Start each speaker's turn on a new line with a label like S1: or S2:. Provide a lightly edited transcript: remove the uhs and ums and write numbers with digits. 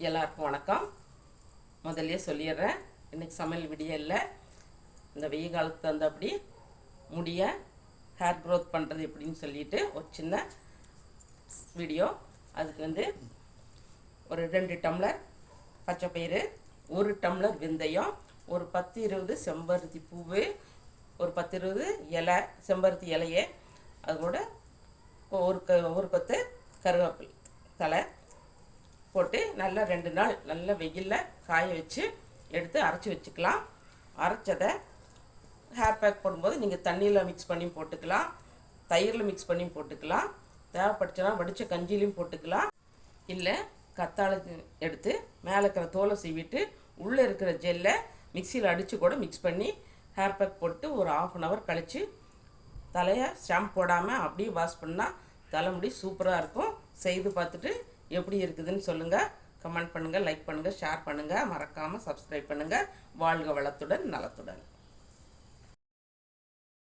S1: எல்லாருக்கும் வணக்கம். முதல்ல சொல்லிடுறேன், இன்றைக்கி சமையல் வீடியோ இல்லை. இந்த வெயில் காலத்துக்கு தகுந்தபடி முடிய ஹேர் க்ரோத் பண்ணுறது எப்படின்னு சொல்லிட்டு ஒரு சின்ன வீடியோ. அதுக்கு ஒரு 2 டம்ளர் பச்சைப்பயிறு, 1 டம்ளர் வெந்தயம், ஒரு 10-20 செம்பருத்தி பூவு, ஒரு 10-20 இலை செம்பருத்தி இலையே, அது கூட ஒரு கொத்து கருவேப்பிலை தலை போட்டு நல்லா 2 நாள் நல்லா வெயிலில் காய வச்சு எடுத்து அரைச்சி வச்சுக்கலாம். அரைச்சதை ஹேர் பேக் போடும்போது நீங்கள் தண்ணியில் மிக்ஸ் பண்ணி போட்டுக்கலாம், தயிரில் மிக்ஸ் பண்ணி போட்டுக்கலாம், தேவைப்பட்டுச்சுன்னா வடித்த கஞ்சிலையும் போட்டுக்கலாம். இல்லை கத்தாழை எடுத்து மேலே இருக்கிற தோலை சீவிட்டு உள்ளே இருக்கிற ஜெல்லை மிக்சியில் அடித்து கூட மிக்ஸ் பண்ணி ஹேர் பேக் போட்டு ஒரு 1/2 hour கழித்து தலையை ஷாம்பு போடாமல் அப்படியே வாஷ் பண்ணால் தலைமுடி சூப்பராக இருக்கும். செய்து பார்த்துட்டு எப்படி இருக்குதுன்னு சொல்லுங்கள், கமெண்ட் பண்ணுங்கள், லைக் பண்ணுங்கள், ஷேர் பண்ணுங்கள், மறக்காமல் சப்ஸ்கிரைப் பண்ணுங்கள். வாழ்க வளத்துடன் நலத்துடன்.